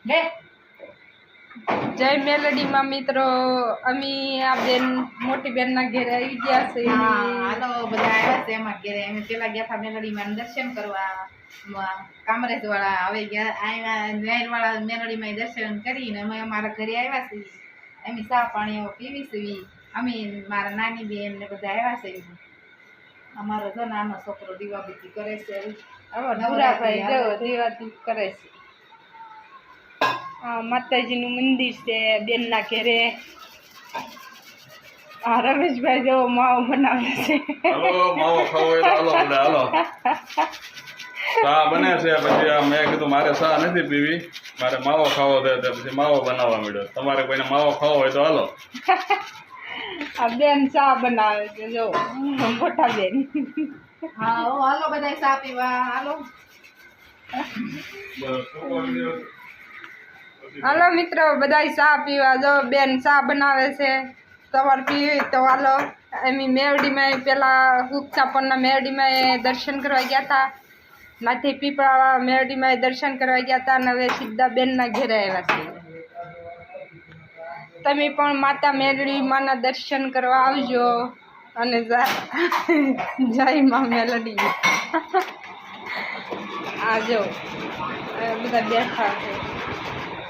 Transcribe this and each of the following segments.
લે જય મેલડી માં મિત્રો, અમી આ બેન મોટી બેન ના ઘરે આવી ગયા છે. હાલો બધા આવ્યા છે અમારા ઘરે. અમે પેલા ગયા હતા મેલડી માં દર્શન કરવા, કામરેજ વાળા. હવે ગયા આવ્યા નહેર વાળા મેલડી માં દર્શન કરીને અમે અમારા ઘરે આવ્યા છીએ. અમે ચા પાણી પીવી છીએ. અમે મારા નાની બેન ને બધા આવ્યા છે. અમારો જો નાનો છોકરો દીવાબત્તી કરે છે. નવરાભાઈ જો દીવાબત્તી કરે છે. માતાજી નું મંદિર છે બેન ના ઘરે. રમેશભાઈ જો માવો બનાવે છે. હાલો માવો ખાવો હોય તો હાલો હાલો ચા બને છે. પછી મેં કીધું મારે ચા નથી પીવી, મારે માવો ખાવો છે. પછી માવો બનાવવા માંડ્યો. તમારે કોઈને માવો ખાવો હોય તો હાલો. આ બેન ચા બનાવે છે જો મોટા બેન. હા હાલો બધા ચા પીવા હાલો. હાલો મિત્રો, બધા ચા પીવા. જો બેન ચા બનાવે છે. તમારે પીવી તો હાલો. એમ મેરડીમાં પેલા ઉપચાપણના મેરડીમાં દર્શન કરવા ગયા હતા. નાથી પીપળા મેરડીમાં દર્શન કરવા ગયા હતા અને હવે સીધા બેનના ઘેરે આવ્યા છે. તમે પણ માતા મેરડી માના દર્શન કરવા આવજો અને જય માં મેલડી. આ જો બધા બેઠા છે.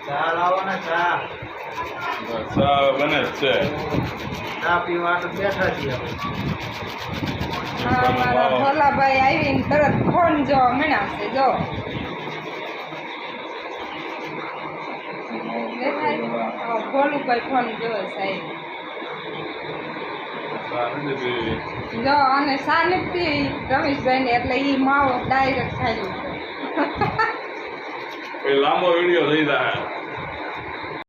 ચા લાવો ને ચા. ચા બને જ છે. ચા પીવા તો બેઠા છીએ. હા મારા ભોલાભાઈ આવીને તરત ફોન જોવા મળ્યા છે. જો ભોલુભાઈ ફોન જોવે સાહેબ. ચા નથી પીવી. જો અને સા નથી રમેશભાઈ ને એટલે ઈ માવો ડાયરેક્ટ ખાઈ લીધો. એ લાંબો વિડીયો થઈ જાય.